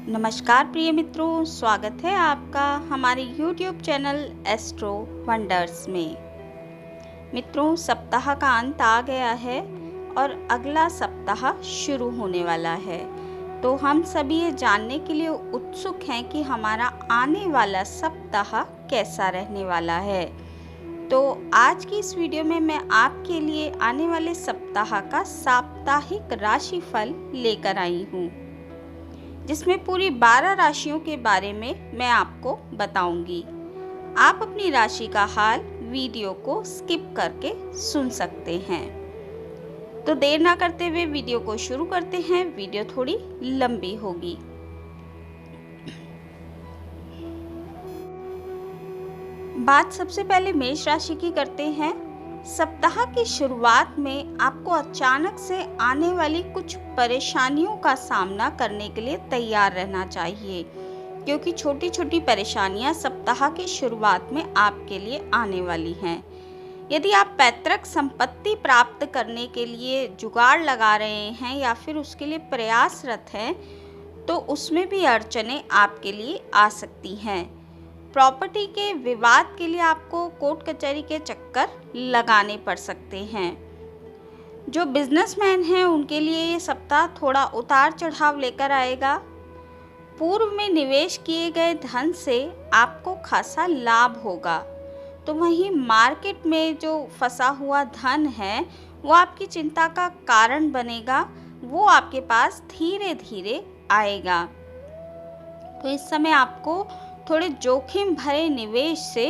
नमस्कार प्रिय मित्रों, स्वागत है आपका हमारे YouTube चैनल एस्ट्रो वंडर्स में। मित्रों, सप्ताह का अंत आ गया है और अगला सप्ताह शुरू होने वाला है। तो हम सभी ये जानने के लिए उत्सुक हैं कि हमारा आने वाला सप्ताह कैसा रहने वाला है। तो आज की इस वीडियो में मैं आपके लिए आने वाले सप्ताह का साप्ताहिक राशिफल लेकर आई हूँ, जिसमें पूरी 12 राशियों के बारे में मैं आपको बताऊंगी। आप अपनी राशि का हाल वीडियो को स्किप करके सुन सकते हैं। तो देर ना करते हुए वीडियो को शुरू करते हैं। वीडियो थोड़ी लंबी होगी। बात सबसे पहले मेष राशि की करते हैं। सप्ताह की शुरुआत में आपको अचानक से आने वाली कुछ परेशानियों का सामना करने के लिए तैयार रहना चाहिए, क्योंकि छोटी छोटी परेशानियां सप्ताह की शुरुआत में आपके लिए आने वाली हैं। यदि आप पैतृक संपत्ति प्राप्त करने के लिए जुगाड़ लगा रहे हैं या फिर उसके लिए प्रयासरत हैं, तो उसमें भी अड़चनें आपके लिए आ सकती हैं। प्रॉपर्टी के विवाद के लिए आपको कोर्ट कचहरी के चक्कर लगाने पड़ सकते हैं। जो बिजनेसमैन हैं उनके लिए ये सप्ताह थोड़ा उतार चढ़ाव लेकर आएगा। पूर्व में निवेश किए गए धन से आपको खासा लाभ होगा। तो वहीं मार्केट में जो फंसा हुआ धन है वो आपकी चिंता का कारण बनेगा। वो आपके पास धीरे धीरे आएगा। तो इस समय आपको थोड़े जोखिम भरे निवेश से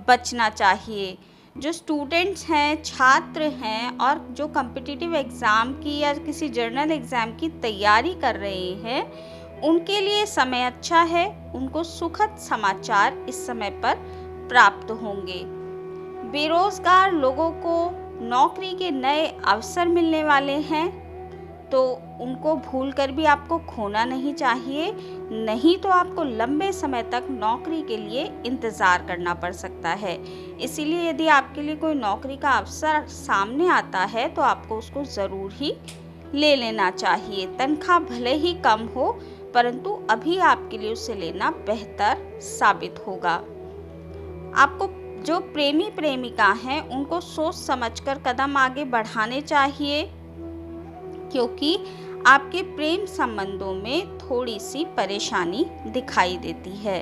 बचना चाहिए। जो स्टूडेंट्स हैं, छात्र हैं और जो कॉम्पिटिटिव एग्ज़ाम की या किसी जर्नल एग्ज़ाम की तैयारी कर रहे हैं, उनके लिए समय अच्छा है। उनको सुखद समाचार इस समय पर प्राप्त होंगे। बेरोजगार लोगों को नौकरी के नए अवसर मिलने वाले हैं, तो उनको भूलकर भी आपको खोना नहीं चाहिए, नहीं तो आपको लंबे समय तक नौकरी के लिए इंतज़ार करना पड़ सकता है। इसीलिए यदि आपके लिए कोई नौकरी का अवसर सामने आता है तो आपको उसको ज़रूर ही ले लेना चाहिए। तनख्वाह भले ही कम हो, परंतु अभी आपके लिए उसे लेना बेहतर साबित होगा। आपको जो प्रेमी प्रेमिका हैं उनको सोच समझकर कदम आगे बढ़ाने चाहिए, क्योंकि आपके प्रेम संबंधों में थोड़ी सी परेशानी दिखाई देती है।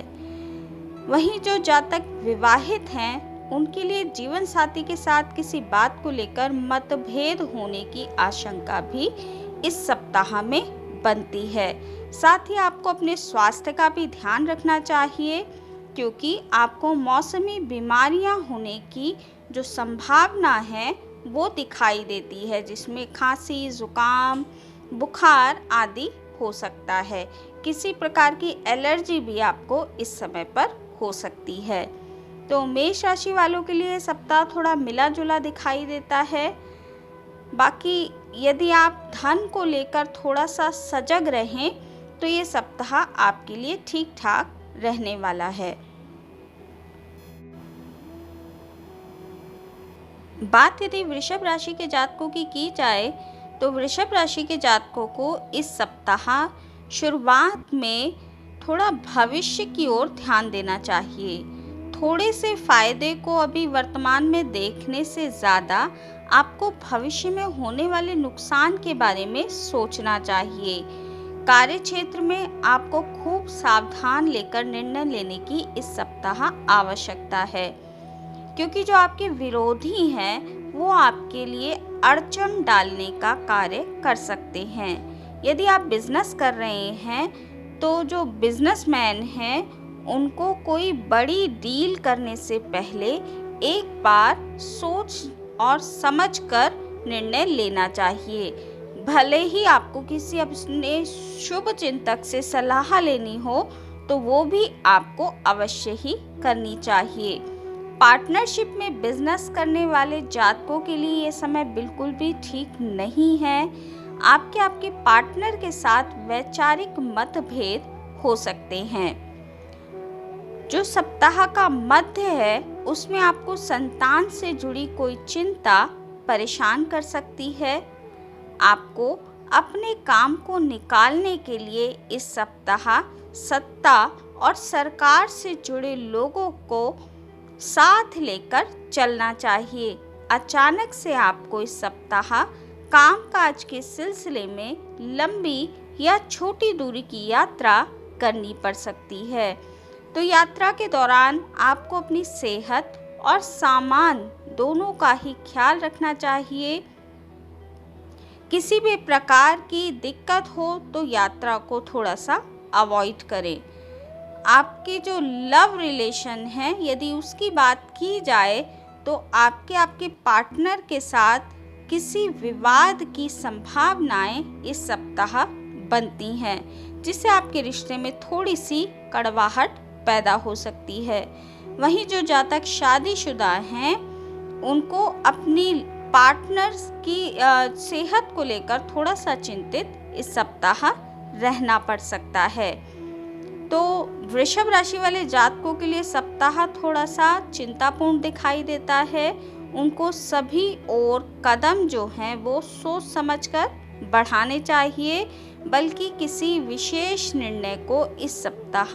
वहीं जो जातक विवाहित हैं उनके लिए जीवन साथी के साथ किसी बात को लेकर मतभेद होने की आशंका भी इस सप्ताह में बनती है। साथ ही आपको अपने स्वास्थ्य का भी ध्यान रखना चाहिए, क्योंकि आपको मौसमी बीमारियां होने की जो संभावना है वो दिखाई देती है, जिसमें खांसी, जुकाम, बुखार आदि हो सकता है। किसी प्रकार की एलर्जी भी आपको इस समय पर हो सकती है। तो मेष राशि वालों के लिए सप्ताह थोड़ा मिला जुला दिखाई देता है। बाकी यदि आप धन को लेकर थोड़ा सा सजग रहें तो ये सप्ताह आपके लिए ठीक ठाक रहने वाला है। बात यदि वृषभ राशि के जातकों की जाए तो वृषभ राशि के जातकों को इस सप्ताह शुरुआत में थोड़ा भविष्य की ओर ध्यान देना चाहिए। थोड़े से फायदे को अभी वर्तमान में देखने से ज़्यादा आपको भविष्य में होने वाले नुकसान के बारे में सोचना चाहिए। कार्य क्षेत्र में आपको खूब सावधान लेकर निर्णय लेने की इस सप्ताह आवश्यकता है, क्योंकि जो आपके विरोधी हैं वो आपके लिए अड़चन डालने का कार्य कर सकते हैं। यदि आप बिजनेस कर रहे हैं तो जो बिजनेसमैन हैं उनको कोई बड़ी डील करने से पहले एक बार सोच और समझकर निर्णय लेना चाहिए। भले ही आपको किसी अपने शुभ चिंतक से सलाह लेनी हो तो वो भी आपको अवश्य ही करनी चाहिए। पार्टनरशिप में बिजनेस करने वाले जातकों के लिए ये समय बिल्कुल भी ठीक नहीं है। आपके पार्टनर के साथ वैचारिक मतभेद हो सकते हैं। जो सप्ताह का मध्य है उसमें आपको संतान से जुड़ी कोई चिंता परेशान कर सकती है। आपको अपने काम को निकालने के लिए इस सप्ताह सत्ता और सरकार से जुड़े लोगों को साथ लेकर चलना चाहिए। अचानक से आपको इस सप्ताह कामकाज के सिलसिले में लंबी या छोटी दूरी की यात्रा करनी पड़ सकती है। तो यात्रा के दौरान आपको अपनी सेहत और सामान दोनों का ही ख्याल रखना चाहिए। किसी भी प्रकार की दिक्कत हो तो यात्रा को थोड़ा सा अवॉइड करें। आपके जो लव रिलेशन है, यदि उसकी बात की जाए तो आपके पार्टनर के साथ किसी विवाद की संभावनाएं इस सप्ताह बनती हैं, जिससे आपके रिश्ते में थोड़ी सी कड़वाहट पैदा हो सकती है। वहीं जो जातक शादीशुदा हैं, उनको अपनी पार्टनर्स की सेहत को लेकर थोड़ा सा चिंतित इस सप्ताह रहना पड़ सकता है। तो वृषभ राशि वाले जातकों के लिए सप्ताह थोड़ा सा चिंतापूर्ण दिखाई देता है। उनको सभी और कदम जो हैं वो सोच समझकर बढ़ाने चाहिए, बल्कि किसी विशेष निर्णय को इस सप्ताह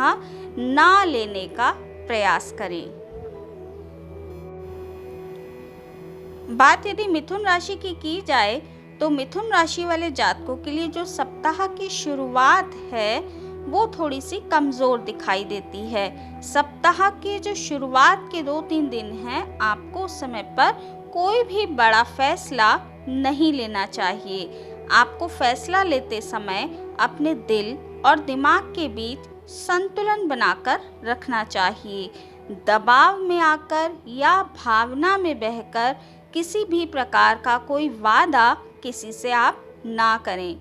ना लेने का प्रयास करें। बात यदि मिथुन राशि की जाए तो मिथुन राशि वाले जातकों के लिए जो सप्ताह की शुरुआत है वो थोड़ी सी कमज़ोर दिखाई देती है। सप्ताह के जो शुरुआत के 2-3 दिन हैं, आपको उस समय पर कोई भी बड़ा फैसला नहीं लेना चाहिए। आपको फैसला लेते समय अपने दिल और दिमाग के बीच संतुलन बनाकर रखना चाहिए। दबाव में आकर या भावना में बहकर किसी भी प्रकार का कोई वादा किसी से आप ना करें।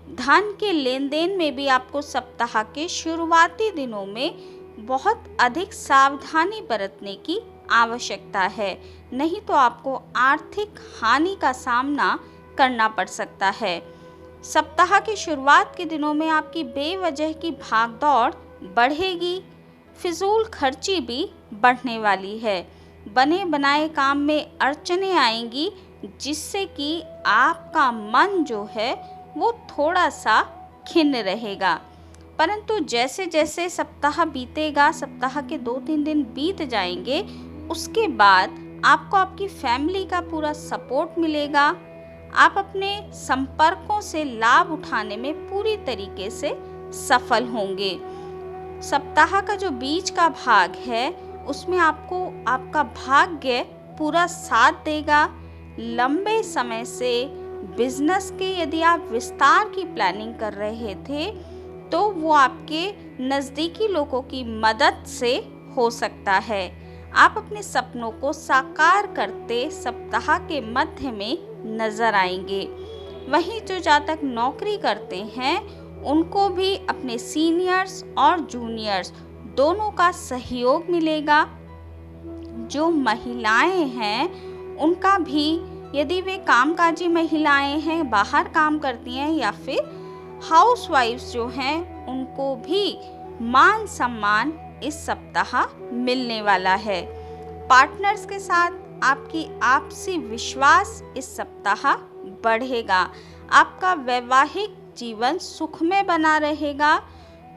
धन के लेन देन में भी आपको सप्ताह के शुरुआती दिनों में बहुत अधिक सावधानी बरतने की आवश्यकता है, नहीं तो आपको आर्थिक हानि का सामना करना पड़ सकता है। सप्ताह की शुरुआत के दिनों में आपकी बेवजह की भागदौड़ बढ़ेगी, फिजूल खर्ची भी बढ़ने वाली है। बने बनाए काम में अड़चनें आएंगी, जिससे कि आपका मन जो है वो थोड़ा सा खिन्न रहेगा। परंतु जैसे जैसे सप्ताह बीतेगा, सप्ताह के 2-3 दिन बीत जाएंगे, उसके बाद आपको आपकी फैमिली का पूरा सपोर्ट मिलेगा। आप अपने संपर्कों से लाभ उठाने में पूरी तरीके से सफल होंगे। सप्ताह का जो बीच का भाग है, उसमें आपको आपका भाग्य पूरा साथ देगा। लंबे समय से बिजनेस के यदि आप विस्तार की प्लानिंग कर रहे थे, तो वो आपके नज़दीकी लोगों की मदद से हो सकता है। आप अपने सपनों को साकार करते सप्ताह के मध्य में नजर आएंगे। वहीं जो जातक नौकरी करते हैं, उनको भी अपने सीनियर्स और जूनियर्स दोनों का सहयोग मिलेगा। जो महिलाएं हैं, उनका भी, यदि वे कामकाजी महिलाएं हैं, बाहर काम करती हैं, या फिर हाउसवाइफ्स जो हैं, उनको भी मान सम्मान इस सप्ताह मिलने वाला है। पार्टनर्स के साथ आपकी आपसी विश्वास इस सप्ताह बढ़ेगा। आपका वैवाहिक जीवन सुखमय बना रहेगा।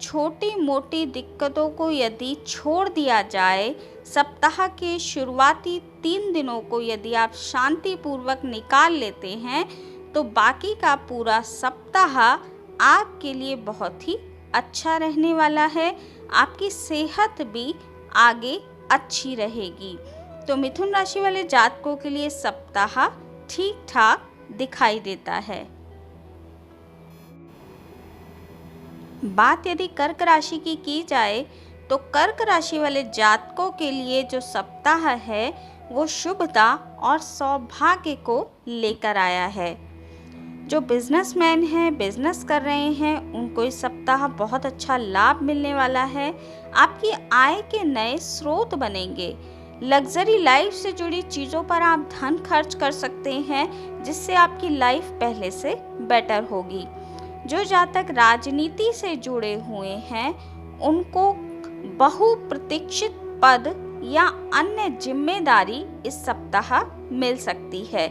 छोटी मोटी दिक्कतों को यदि छोड़ दिया जाए, सप्ताह के शुरुआती 3 दिनों को यदि आप शांतिपूर्वक निकाल लेते हैं, तो बाकी का पूरा सप्ताह आपके लिए बहुत ही अच्छा रहने वाला है। आपकी सेहत भी आगे अच्छी रहेगी। तो मिथुन राशि वाले जातकों के लिए सप्ताह ठीक ठाक दिखाई देता है। बात यदि कर्क राशि की जाए, तो कर्क राशि वाले जातकों के लिए जो सप्ताह है वो शुभता और सौभाग्य को लेकर आया है। जो बिजनेसमैन हैं, बिजनेस कर रहे हैं, उनको इस सप्ताह बहुत अच्छा लाभ मिलने वाला है। आपकी आय के नए स्रोत बनेंगे। लग्जरी लाइफ से जुड़ी चीज़ों पर आप धन खर्च कर सकते हैं, जिससे आपकी लाइफ पहले से बेटर होगी। जो जातक राजनीति से जुड़े हुए हैं, उनको बहुप्रतीक्षित पद या अन्य जिम्मेदारी इस सप्ताह मिल सकती है,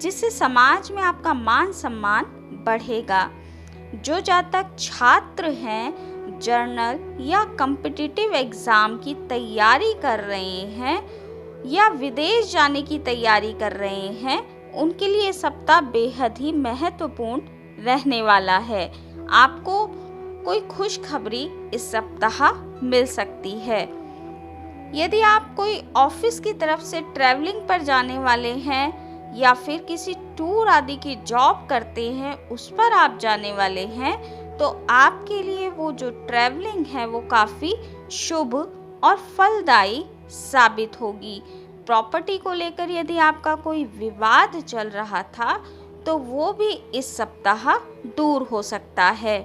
जिससे समाज में आपका मान सम्मान बढ़ेगा। जो जातक छात्र हैं, जर्नल या कॉम्पिटिटिव एग्ज़ाम की तैयारी कर रहे हैं या विदेश जाने की तैयारी कर रहे हैं, उनके लिए सप्ताह बेहद ही महत्वपूर्ण रहने वाला है। आपको कोई खुशखबरी इस सप्ताह मिल सकती है। यदि आप कोई ऑफिस की तरफ से ट्रैवलिंग पर जाने वाले हैं या फिर किसी टूर आदि की जॉब करते हैं, उस पर आप जाने वाले हैं, तो आपके लिए वो जो ट्रैवलिंग है वो काफ़ी शुभ और फलदायी साबित होगी। प्रॉपर्टी को लेकर यदि आपका कोई विवाद चल रहा था तो वो भी इस सप्ताह दूर हो सकता है।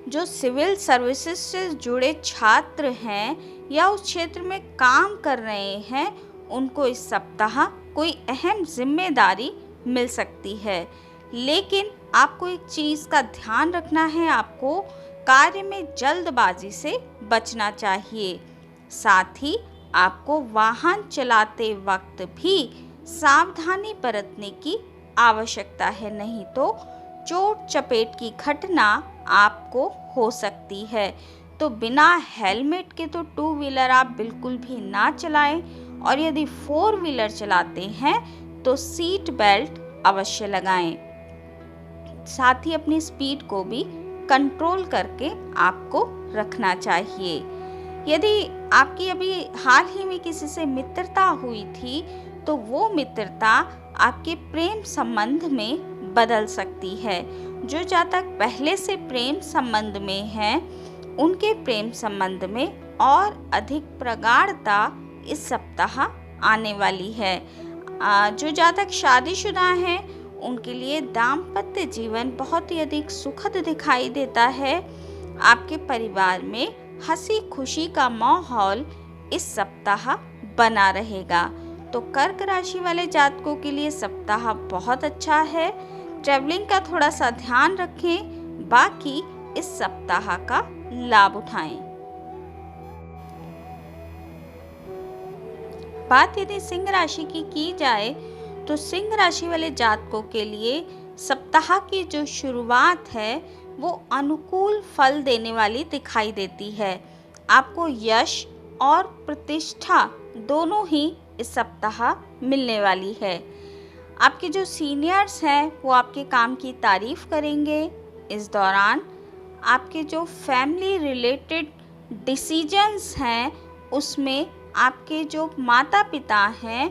जो सिविल सर्विसेज से जुड़े छात्र हैं या उस क्षेत्र में काम कर रहे हैं, उनको इस सप्ताह कोई अहम जिम्मेदारी मिल सकती है। लेकिन आपको एक चीज़ का ध्यान रखना है, आपको कार्य में जल्दबाजी से बचना चाहिए। साथ ही आपको वाहन चलाते वक्त भी सावधानी बरतने की आवश्यकता है, नहीं तो चोट चपेट की घटना आपको हो सकती है। तो बिना हेलमेट के तो टू व्हीलर आप बिल्कुल भी ना चलाएं, और यदि फोर व्हीलर चलाते हैं तो सीट बेल्ट अवश्य लगाएं। साथ ही अपनी स्पीड को भी कंट्रोल करके आपको रखना चाहिए। यदि आपकी अभी हाल ही में किसी से मित्रता हुई थी तो वो मित्रता आपके प्रेम संबंध में बदल सकती है। जो जातक पहले से प्रेम संबंध में हैं, उनके प्रेम संबंध में और अधिक प्रगाढ़ता इस सप्ताह आने वाली है। जो जातक शादीशुदा हैं, उनके लिए दाम्पत्य जीवन बहुत ही अधिक सुखद दिखाई देता है। आपके परिवार में हंसी खुशी का माहौल इस सप्ताह बना रहेगा। तो कर्क राशि वाले जातकों के लिए सप्ताह बहुत अच्छा है। ट्रैवलिंग का थोड़ा सा ध्यान रखें, बाकी इस सप्ताह का लाभ उठाएं। बात यदि सिंह राशि की जाए तो सिंह राशि वाले जातकों के लिए सप्ताह की जो शुरुआत है वो अनुकूल फल देने वाली दिखाई देती है। आपको यश और प्रतिष्ठा दोनों ही इस सप्ताह मिलने वाली है। आपके जो सीनियर्स हैं वो आपके काम की तारीफ करेंगे। इस दौरान आपके जो फैमिली रिलेटेड डिसीजंस हैं उसमें आपके जो माता पिता हैं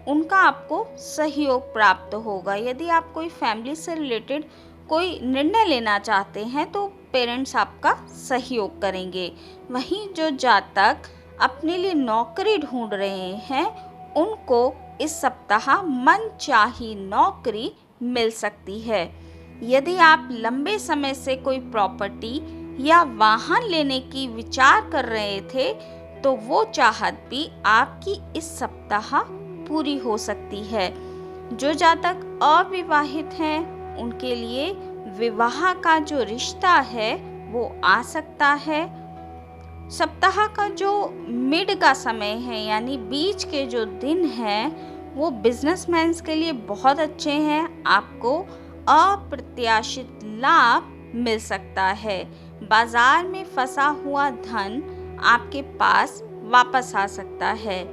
उनका आपको सहयोग प्राप्त होगा। यदि आप कोई फैमिली से रिलेटेड कोई निर्णय लेना चाहते हैं तो पेरेंट्स आपका सहयोग करेंगे। वहीं जो जातक अपने लिए नौकरी ढूंढ रहे हैं उनको इस सप्ताह मनचाही नौकरी मिल सकती है। यदि आप लंबे समय से कोई प्रॉपर्टी या वाहन लेने की विचार कर रहे थे तो वो चाहत भी आपकी इस सप्ताह पूरी हो सकती है। जो जातक अविवाहित हैं उनके लिए विवाह का जो रिश्ता है वो आ सकता है। सप्ताह का जो मिड का समय है यानी बीच के जो दिन हैं वो बिजनेसमैन्स के लिए बहुत अच्छे हैं। आपको अप्रत्याशित लाभ मिल सकता है। बाजार में फंसा हुआ धन आपके पास वापस आ सकता है।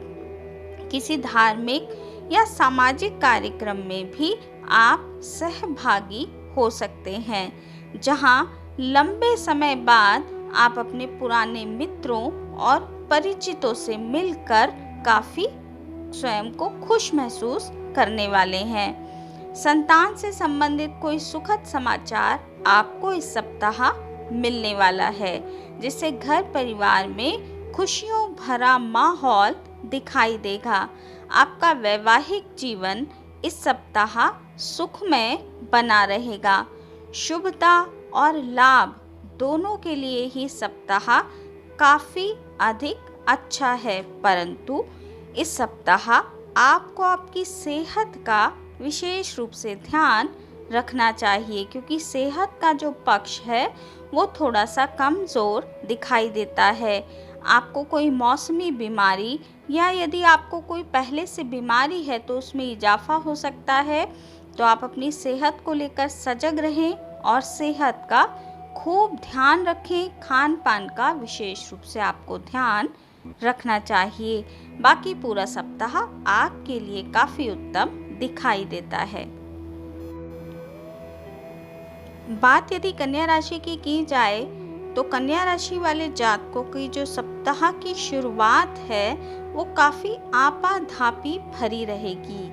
किसी धार्मिक या सामाजिक कार्यक्रम में भी आप सहभागी हो सकते हैं, जहां लंबे समय बाद आप अपने पुराने मित्रों और परिचितों से मिलकर काफ़ी स्वयं को खुश महसूस करने वाले हैं। संतान से संबंधित कोई सुखद समाचार आपको इस सप्ताह मिलने वाला है, जिससे घर परिवार में खुशियों भरा माहौल दिखाई देगा। आपका वैवाहिक जीवन इस सप्ताह सुखमय बना रहेगा। शुभता और लाभ दोनों के लिए ही सप्ताह काफ़ी अधिक अच्छा है, परंतु इस सप्ताह आपको आपकी सेहत का विशेष रूप से ध्यान रखना चाहिए, क्योंकि सेहत का जो पक्ष है वो थोड़ा सा कमज़ोर दिखाई देता है। आपको कोई मौसमी बीमारी या यदि आपको कोई पहले से बीमारी है तो उसमें इजाफा हो सकता है। तो आप अपनी सेहत को लेकर सजग रहें और सेहत का खूब ध्यान रखें। खान पान का विशेष रूप से आपको ध्यान रखना चाहिए। बाकी पूरा सप्ताह आपके लिए काफ़ी उत्तम दिखाई देता है। बात यदि कन्या राशि की जाए तो कन्या राशि वाले जातकों की जो सप्ताह की शुरुआत है वो काफ़ी आपाधापी भरी रहेगी।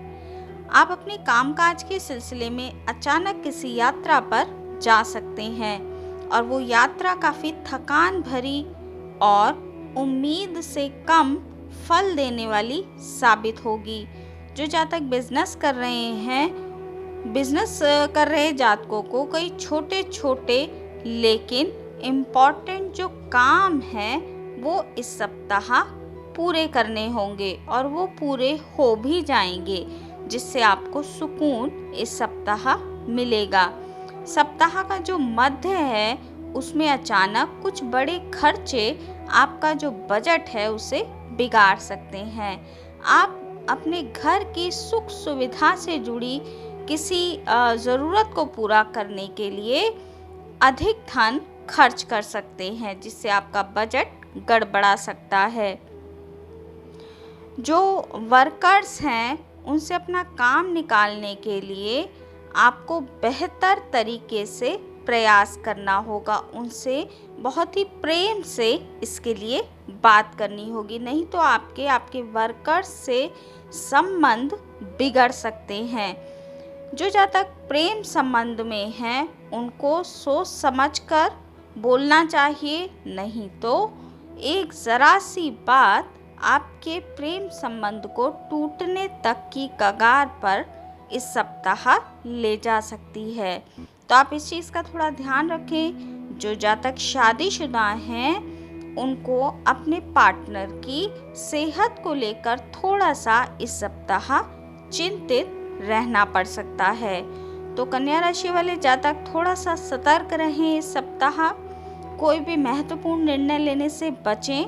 आप अपने कामकाज के सिलसिले में अचानक किसी यात्रा पर जा सकते हैं और वो यात्रा काफ़ी थकान भरी और उम्मीद से कम फल देने वाली साबित होगी। जो जातक बिजनेस कर रहे जातकों को कई छोटे छोटे लेकिन इम्पॉर्टेंट जो काम हैं वो इस सप्ताह पूरे करने होंगे और वो पूरे हो भी जाएंगे, जिससे आपको सुकून इस सप्ताह मिलेगा। सप्ताह का जो मध्य है उसमें अचानक कुछ बड़े खर्चे आपका जो बजट है उसे बिगाड़ सकते हैं। आप अपने घर की सुख सुविधा से जुड़ी किसी ज़रूरत को पूरा करने के लिए अधिक धन खर्च कर सकते हैं, जिससे आपका बजट गड़बड़ा सकता है। जो वर्कर्स हैं उनसे अपना काम निकालने के लिए आपको बेहतर तरीके से प्रयास करना होगा। उनसे बहुत ही प्रेम से इसके लिए बात करनी होगी, नहीं तो आपके वर्कर्स से संबंध बिगड़ सकते हैं। जो जातक प्रेम संबंध में हैं उनको सोच समझकर बोलना चाहिए, नहीं तो एक ज़रा सी बात आपके प्रेम संबंध को टूटने तक की कगार पर इस सप्ताह ले जा सकती है। तो आप इस चीज़ का थोड़ा ध्यान रखें। जो जातक शादीशुदा हैं उनको अपने पार्टनर की सेहत को लेकर थोड़ा सा इस सप्ताह चिंतित रहना पड़ सकता है। तो कन्या राशि वाले जातक थोड़ा सा सतर्क रहें इस सप्ताह। कोई भी महत्वपूर्ण निर्णय लेने से बचें।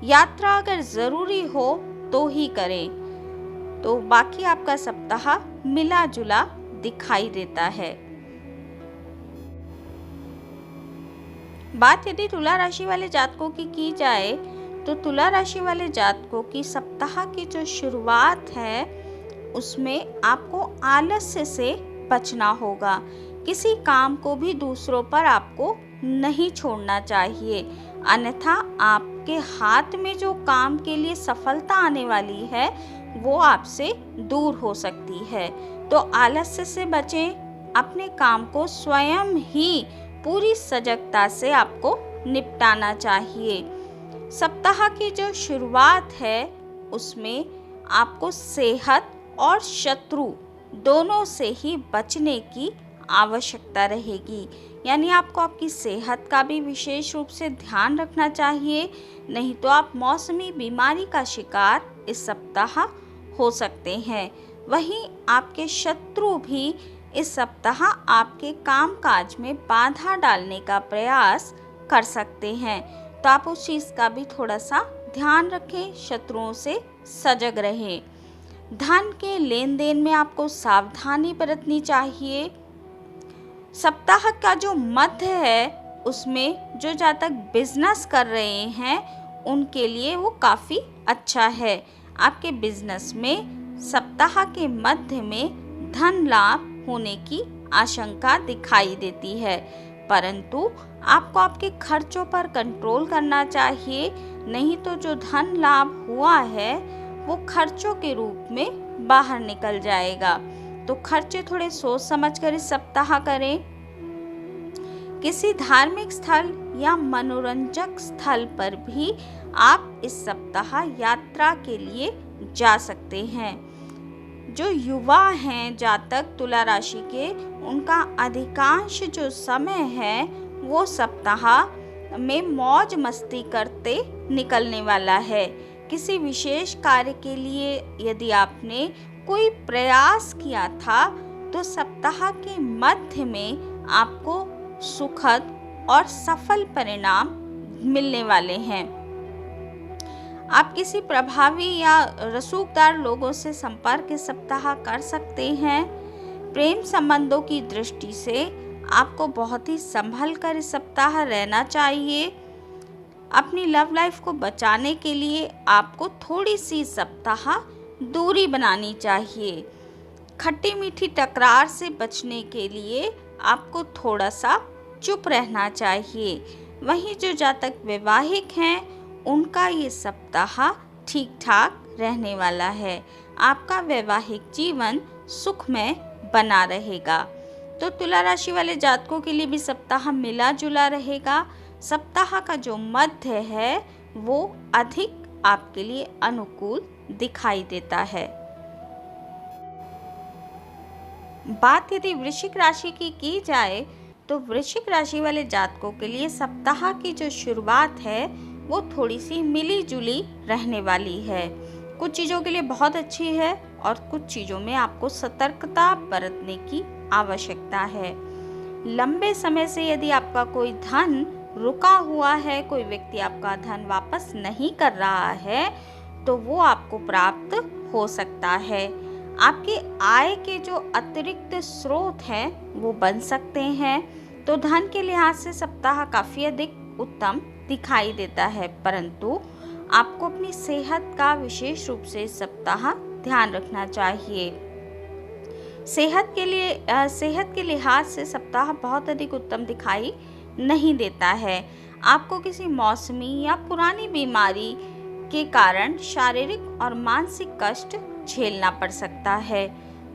यात्रा अगर ज़रूरी हो तो ही करें। तो बाकी आपका सप्ताह मिला जुला दिखाई देता है। बात यदि तुला राशि वाले जातकों की जाए तो तुला राशि वाले जातकों की सप्ताह की जो शुरुआत है उसमें आपको आलस्य से बचना होगा। किसी काम को भी दूसरों पर आपको नहीं छोड़ना चाहिए, अन्यथा आपके हाथ में जो काम के लिए सफलता आने वाली है वो आपसे दूर हो सकती है। तो आलस्य से बचें। अपने काम को स्वयं ही पूरी सजगता से आपको निपटाना चाहिए। सप्ताह की जो शुरुआत है उसमें आपको सेहत और शत्रु दोनों से ही बचने की आवश्यकता रहेगी। यानी आपको आपकी सेहत का भी विशेष रूप से ध्यान रखना चाहिए, नहीं तो आप मौसमी बीमारी का शिकार इस सप्ताह हो सकते हैं। वहीं आपके शत्रु भी इस सप्ताह आपके कामकाज में बाधा डालने का प्रयास कर सकते हैं। तो आप उस चीज़ का भी थोड़ा सा ध्यान रखें, शत्रुओं से सजग रहें। धन के लेन देन में आपको सावधानी बरतनी चाहिए। सप्ताह का जो मध्य है उसमें जो जातक बिजनेस कर रहे हैं उनके लिए वो काफ़ी अच्छा है। आपके बिजनेस में सप्ताह के मध्य में धन लाभ होने की आशंका दिखाई देती है, परंतु आपको आपके खर्चों पर कंट्रोल करना चाहिए, नहीं तो जो धन लाभ हुआ है वो खर्चों के रूप में बाहर निकल जाएगा। तो खर्चे थोड़े सोच समझकर इस सप्ताह करें। किसी धार्मिक स्थल या मनोरंजक स्थल पर भी आप इस सप्ताह यात्रा के लिए जा सकते हैं। जो युवा हैं जातक तुला राशि के, उनका अधिकांश जो समय है वो सप्ताह में मौज मस्ती करते निकलने वाला है। किसी विशेष कार्य के लिए यदि आपने कोई प्रयास किया था तो सप्ताह के मध्य में आपको सुखद और सफल परिणाम मिलने वाले हैं। आप किसी प्रभावी या रसूखदार लोगों से संपर्क इस सप्ताह कर सकते हैं। प्रेम संबंधों की दृष्टि से आपको बहुत ही संभल कर इस सप्ताह रहना चाहिए। अपनी लव लाइफ को बचाने के लिए आपको थोड़ी सी सप्ताह दूरी बनानी चाहिए। खट्टी मीठी तकरार से बचने के लिए आपको थोड़ा सा चुप रहना चाहिए। वहीं जो जातक वैवाहिक हैं उनका ये सप्ताह ठीक ठाक रहने वाला है। आपका वैवाहिक जीवन सुखमय बना रहेगा। तो तुला राशि वाले जातकों के लिए भी सप्ताह मिला जुला रहेगा। सप्ताह का जो मध्य है वो अधिक आपके लिए अनुकूल दिखाई देता है। बात यदि वृश्चिक राशि की जाए तो वृश्चिक राशि वाले जातकों के लिए सप्ताह की जो शुरुआत है वो थोड़ी सी मिली जुली रहने वाली है। कुछ चीज़ों के लिए बहुत अच्छी है और कुछ चीज़ों में आपको सतर्कता बरतने की आवश्यकता है। लंबे समय से यदि आपका कोई धन रुका हुआ है, कोई व्यक्ति आपका धन वापस नहीं कर रहा है, तो वो आपको प्राप्त हो सकता है। आपके आय के जो अतिरिक्त स्रोत हैं वो बन सकते हैं। तो धन के लिहाज से सप्ताह काफ़ी अधिक उत्तम दिखाई देता है, परंतु आपको अपनी सेहत का विशेष रूप से इस सप्ताह ध्यान रखना चाहिए। सेहत के लिहाज से सप्ताह बहुत अधिक उत्तम दिखाई नहीं देता है। आपको किसी मौसमी या पुरानी बीमारी के कारण शारीरिक और मानसिक कष्ट झेलना पड़ सकता है।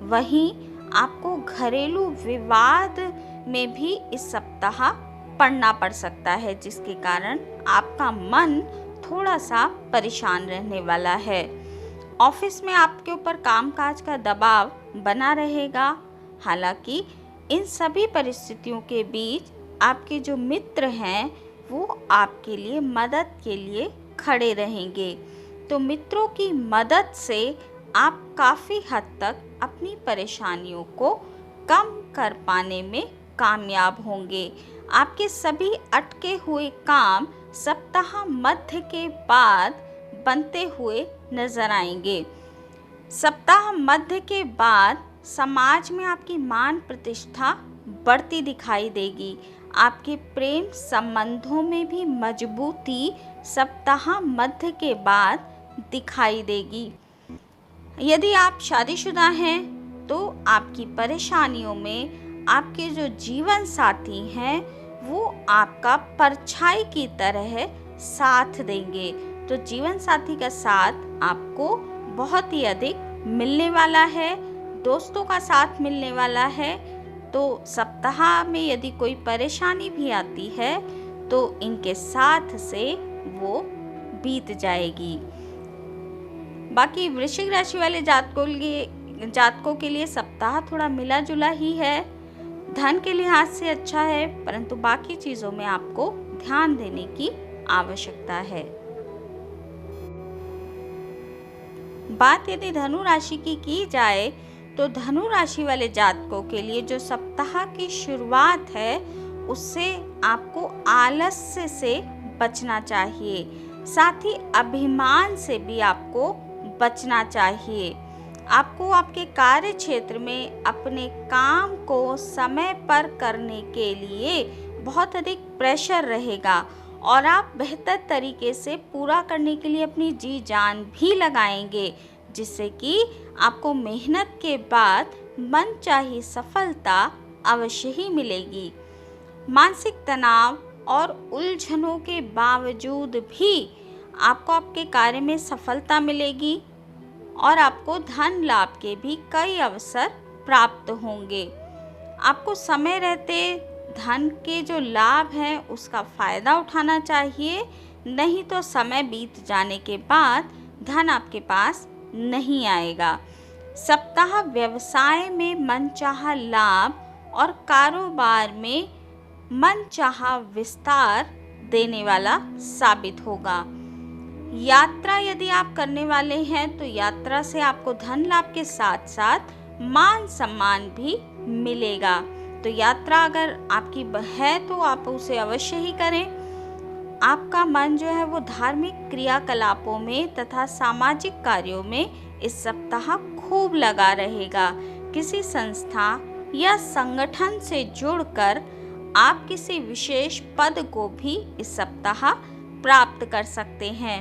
वहीं आपको घरेलू विवाद में भी इस सप्ताह पड़ना पड़ सकता है, जिसके कारण आपका मन थोड़ा सा परेशान रहने वाला है। ऑफिस में आपके ऊपर कामकाज का दबाव बना रहेगा। हालांकि इन सभी परिस्थितियों के बीच आपके जो मित्र हैं वो आपके लिए मदद के लिए खड़े रहेंगे। तो मित्रों की मदद से आप काफ़ी हद तक अपनी परेशानियों को कम कर पाने में कामयाब होंगे। आपके सभी अटके हुए काम सप्ताह मध्य के बाद बनते हुए नजर आएंगे। सप्ताह मध्य के बाद समाज में आपकी मान प्रतिष्ठा बढ़ती दिखाई देगी। आपके प्रेम संबंधों में भी मजबूती सप्ताह मध्य के बाद दिखाई देगी। यदि आप शादीशुदा हैं तो आपकी परेशानियों में आपके जो जीवन साथी हैं वो आपका परछाई की तरह साथ देंगे। तो जीवन साथी का साथ आपको बहुत ही अधिक मिलने वाला है, दोस्तों का साथ मिलने वाला है। तो सप्ताह में यदि कोई परेशानी भी आती है तो इनके साथ से वो बीत जाएगी। बाकी वृश्चिक राशि वाले जातकों के लिए सप्ताह थोड़ा मिला जुला ही है। धन के लिहाज से अच्छा है, परंतु बाकी चीज़ों में आपको ध्यान देने की आवश्यकता है। बात यदि धनु राशि की जाए तो धनु राशि वाले जातकों के लिए जो सप्ताह की शुरुआत है उससे आपको आलस्य से बचना चाहिए, साथ ही अभिमान से भी आपको बचना चाहिए। आपको आपके कार्य क्षेत्र में अपने काम को समय पर करने के लिए बहुत अधिक प्रेशर रहेगा और आप बेहतर तरीके से पूरा करने के लिए अपनी जी जान भी लगाएंगे, जिससे कि आपको मेहनत के बाद मनचाही सफलता अवश्य ही मिलेगी। मानसिक तनाव और उलझनों के बावजूद भी आपको आपके कार्य में सफलता मिलेगी और आपको धन लाभ के भी कई अवसर प्राप्त होंगे। आपको समय रहते धन के जो लाभ हैं उसका फ़ायदा उठाना चाहिए, नहीं तो समय बीत जाने के बाद धन आपके पास नहीं आएगा। सप्ताह व्यवसाय में मनचाहा लाभ और कारोबार में मनचाहा विस्तार देने वाला साबित होगा। यात्रा यदि आप करने वाले हैं तो यात्रा से आपको धन लाभ के साथ साथ मान सम्मान भी मिलेगा। तो यात्रा अगर आपकी है तो आप उसे अवश्य ही करें। आपका मन जो है वो धार्मिक क्रियाकलापों में तथा सामाजिक कार्यों में इस सप्ताह खूब लगा रहेगा। किसी संस्था या संगठन से जुड़कर आप किसी विशेष पद को भी इस सप्ताह प्राप्त कर सकते हैं।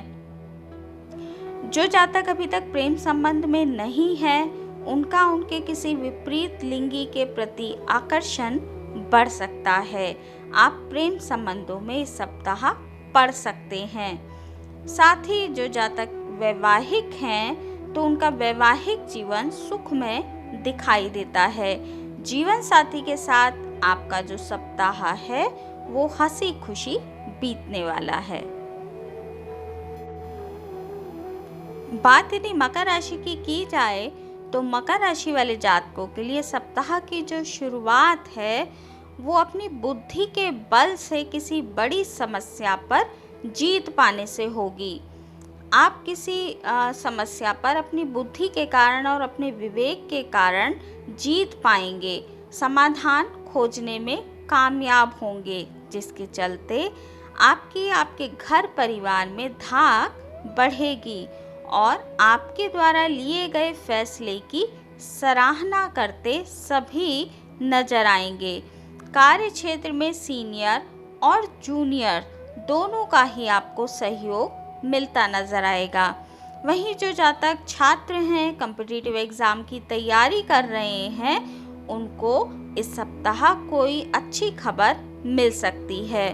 जो जातक अभी तक प्रेम संबंध में नहीं है, उनका उनके किसी विपरीत लिंगी के प्रति आकर्षण बढ़ सकता है। आप प्रेम संबंधों में इस सप्ताह पढ़ सकते हैं। साथ ही जो जातक वैवाहिक हैं तो उनका वैवाहिक जीवन सुखमय दिखाई देता है। जीवन साथी के साथ आपका जो सप्ताह है वो हंसी खुशी बीतने वाला है। बात यदि मकर राशि की जाए तो मकर राशि वाले जातकों के लिए सप्ताह की जो शुरुआत है वो अपनी बुद्धि के बल से किसी बड़ी समस्या पर जीत पाने से होगी। आप किसी समस्या पर अपनी बुद्धि के कारण और अपने विवेक के कारण जीत पाएंगे, समाधान खोजने में कामयाब होंगे, जिसके चलते आपके घर परिवार में धाक बढ़ेगी और आपके द्वारा लिए गए फैसले की सराहना करते सभी नजर आएंगे। कार्य क्षेत्र में सीनियर और जूनियर दोनों का ही आपको सहयोग मिलता नजर आएगा। वहीं जो जातक छात्र हैं, कॉम्पिटिटिव एग्जाम की तैयारी कर रहे हैं, उनको इस सप्ताह कोई अच्छी खबर मिल सकती है।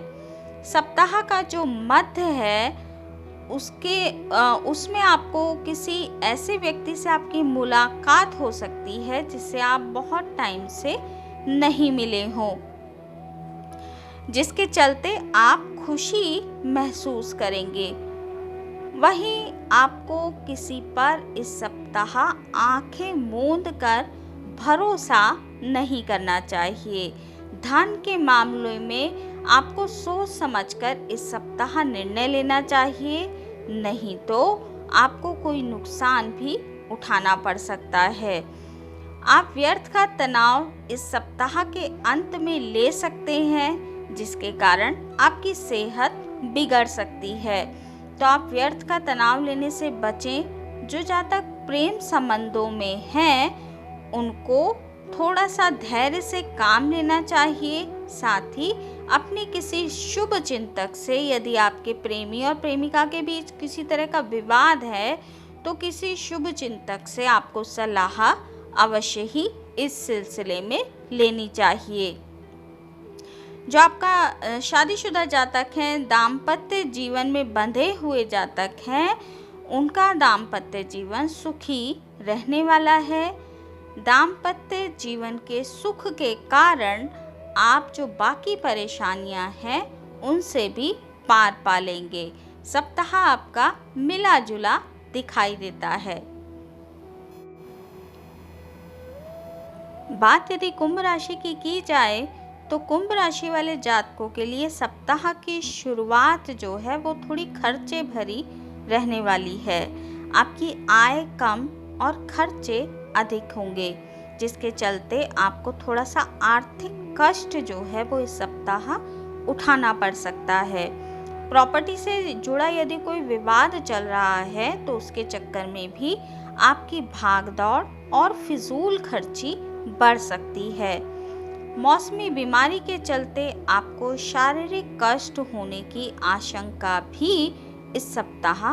सप्ताह का जो मध्य है उसमें आपको किसी ऐसे व्यक्ति से आपकी मुलाकात हो सकती है जिससे आप बहुत टाइम से नहीं मिले हों, जिसके चलते आप खुशी महसूस करेंगे। वहीं आपको किसी पर इस सप्ताह आंखें मूंद कर भरोसा नहीं करना चाहिए। धन के मामले में आपको सोच समझकर इस सप्ताह निर्णय लेना चाहिए, नहीं तो आपको कोई नुकसान भी उठाना पड़ सकता है। आप व्यर्थ का तनाव इस सप्ताह के अंत में ले सकते हैं, जिसके कारण आपकी सेहत बिगड़ सकती है। तो आप व्यर्थ का तनाव लेने से बचें। जो जातक प्रेम संबंधों में हैं, उनको थोड़ा सा धैर्य से काम लेना चाहिए। साथ ही अपने किसी शुभ चिंतक से, यदि आपके प्रेमी और प्रेमिका के बीच किसी तरह का विवाद है, तो किसी शुभ चिंतक से आपको सलाह अवश्य ही इस सिलसिले में लेनी चाहिए। जो आपका शादीशुदा जातक हैं, दाम्पत्य जीवन में बंधे हुए जातक हैं, उनका दाम्पत्य जीवन सुखी रहने वाला है। दाम्पत्य जीवन के सुख के कारण आप जो बाकी परेशानियां हैं उनसे भी पार पा लेंगे। सप्ताह आपका मिला जुला दिखाई देता है। बात यदि कुंभ राशि की जाए तो कुंभ राशि वाले जातकों के लिए सप्ताह की शुरुआत जो है वो थोड़ी खर्चे भरी रहने वाली है। आपकी आय कम और खर्चे अधिक होंगे, जिसके चलते आपको थोड़ा सा आर्थिक कष्ट जो है वो इस सप्ताह उठाना पड़ सकता है। प्रॉपर्टी से जुड़ा यदि कोई विवाद चल रहा है तो उसके चक्कर में भी आपकी भागदौड़ और फिजूल खर्ची बढ़ सकती है। मौसमी बीमारी के चलते आपको शारीरिक कष्ट होने की आशंका भी इस सप्ताह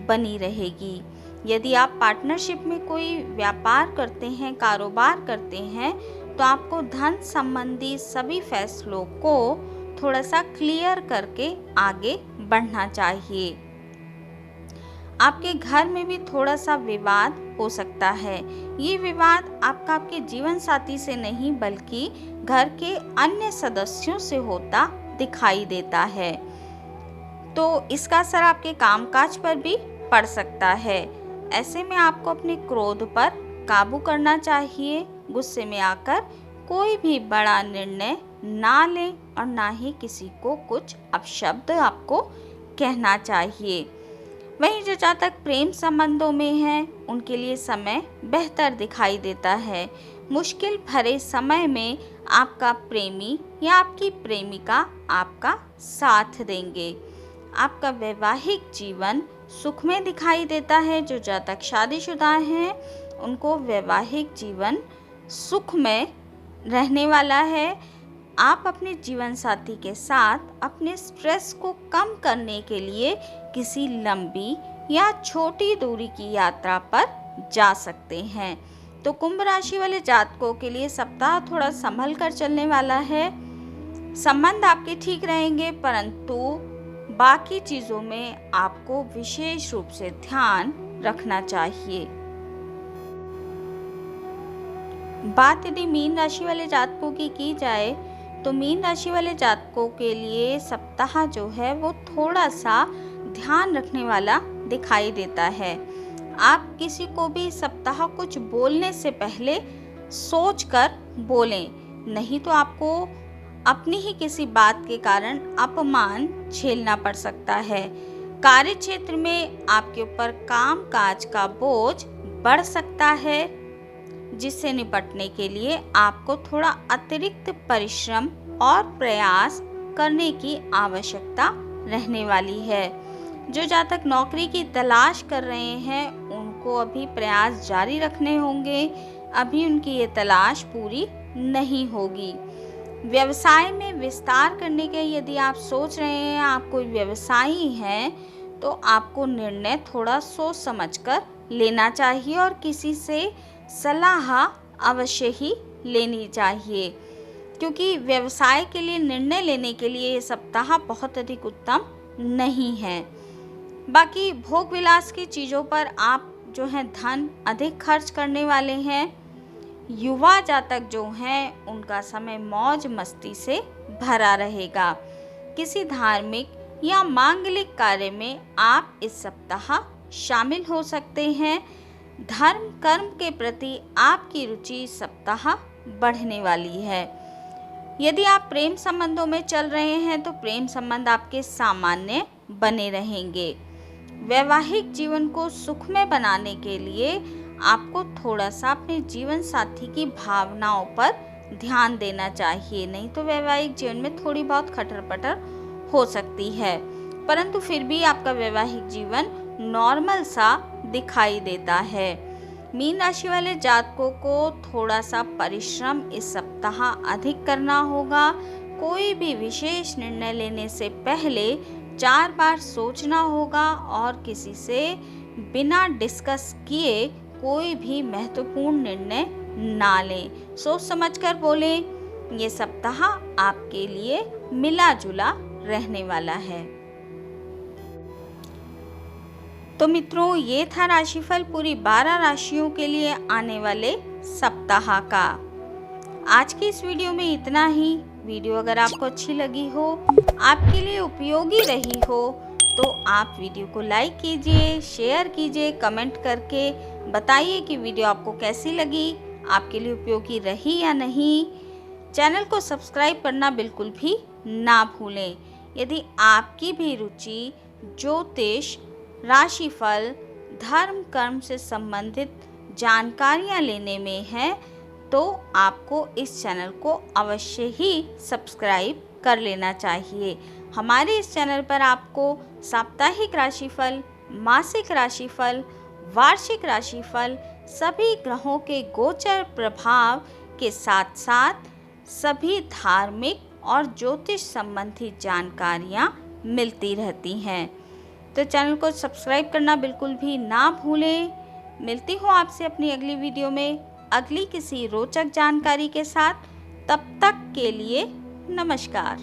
बनी रहेगी। यदि आप पार्टनरशिप में कोई व्यापार करते हैं, कारोबार करते हैं, तो आपको धन संबंधी सभी फैसलों को थोड़ा सा क्लियर करके आगे बढ़ना चाहिए। आपके घर में भी थोड़ा सा विवाद हो सकता है। ये विवाद आपके जीवन साथी से नहीं बल्कि घर के अन्य सदस्यों से होता दिखाई देता है, तो इसका असर आपके कामकाज पर भी पड़ सकता है। ऐसे में आपको अपने क्रोध पर काबू करना चाहिए। गुस्से में आकर कोई भी बड़ा निर्णय ना लें और ना ही किसी को कुछ अपशब्द आपको कहना चाहिए। वहीं जो जातक प्रेम संबंधों में हैं, उनके लिए समय बेहतर दिखाई देता है। मुश्किल भरे समय में आपका प्रेमी या आपकी प्रेमिका आपका साथ देंगे। आपका वैवाहिक जीवन सुख में दिखाई देता है। जो जातक शादीशुदा हैं उनको वैवाहिक जीवन सुख में रहने वाला है। आप अपने जीवन साथी के साथ अपने स्ट्रेस को कम करने के लिए किसी लंबी या छोटी दूरी की यात्रा पर जा सकते हैं। तो कुंभ राशि वाले जातकों के लिए सप्ताह थोड़ा संभल कर चलने वाला है। संबंध आपके ठीक रहेंगे, परंतु बाकी चीज़ों में आपको विशेष रूप से ध्यान रखना चाहिए। बात यदि मीन राशि वाले जातकों की जाए तो मीन राशि वाले जातकों के लिए सप्ताह जो है वो थोड़ा सा ध्यान रखने वाला दिखाई देता है। आप किसी को भी सप्ताह कुछ बोलने से पहले सोचकर बोलें, नहीं तो आपको अपनी ही किसी बात के कारण अपमान झेलना पड़ सकता है। कार्य क्षेत्र में आपके ऊपर काम काज का बोझ बढ़ सकता है, जिससे निपटने के लिए आपको थोड़ा अतिरिक्त परिश्रम और प्रयास करने की आवश्यकता रहने वाली है। जो जातक नौकरी की तलाश कर रहे हैं उनको अभी प्रयास जारी रखने होंगे, अभी उनकी ये तलाश पूरी नहीं होगी। व्यवसाय में विस्तार करने के यदि आप सोच रहे हैं, आप कोई व्यवसायी हैं, तो आपको निर्णय थोड़ा सोच समझकर लेना चाहिए और किसी से सलाह अवश्य ही लेनी चाहिए, क्योंकि व्यवसाय के लिए निर्णय लेने के लिए ये सप्ताह बहुत अधिक उत्तम नहीं है। बाकी भोग विलास की चीज़ों पर आप जो है धन अधिक खर्च करने वाले हैं। युवा जातक जो हैं उनका समय मौज मस्ती से भरा रहेगा। किसी धार्मिक या मांगलिक कार्य में आप इस सप्ताह शामिल हो सकते हैं। धर्म कर्म के प्रति आपकी रुचि सप्ताह बढ़ने वाली है। यदि आप प्रेम संबंधों में चल रहे हैं तो प्रेम संबंध आपके सामान्य बने रहेंगे। वैवाहिक जीवन को सुखमय बनाने के लिए आपको थोड़ा सा अपने जीवन साथी की भावनाओं पर ध्यान देना चाहिए, नहीं तो वैवाहिक जीवन में थोड़ी बहुत खटर पटर हो सकती है, परंतु फिर भी आपका वैवाहिक जीवन नॉर्मल सा दिखाई देता है। मीन राशि वाले जातकों को थोड़ा सा परिश्रम इस सप्ताह अधिक करना होगा। कोई भी विशेष निर्णय लेने से पहले 4 बार सोचना होगा और किसी से बिना डिस्कस किए कोई भी महत्वपूर्ण निर्णय ना लें। सोच समझकर बोलें। ये सप्ताह आपके लिए मिला जुला रहने वाला है। तो मित्रों, ये था राशिफल पूरी 12 राशियों के लिए आने वाले सप्ताह का। आज की इस वीडियो में इतना ही। वीडियो अगर आपको अच्छी लगी हो, आपके लिए उपयोगी रही हो, तो आप वीडियो को लाइक कीजिए, शेयर कीजिए, कमेंट करके बताइए कि वीडियो आपको कैसी लगी, आपके लिए उपयोगी रही या नहीं। चैनल को सब्सक्राइब करना बिल्कुल भी ना भूलें। यदि आपकी भी रुचि ज्योतिष, राशिफल, धर्म कर्म से संबंधित जानकारियाँ लेने में है, तो आपको इस चैनल को अवश्य ही सब्सक्राइब कर लेना चाहिए। हमारे इस चैनल पर आपको साप्ताहिक राशिफल, मासिक राशिफल, वार्षिक राशिफल, सभी ग्रहों के गोचर प्रभाव के साथ साथ सभी धार्मिक और ज्योतिष संबंधी जानकारियाँ मिलती रहती हैं। तो चैनल को सब्सक्राइब करना बिल्कुल भी ना भूलें। मिलती हूँ आपसे अपनी अगली वीडियो में अगली किसी रोचक जानकारी के साथ। तब तक के लिए नमस्कार।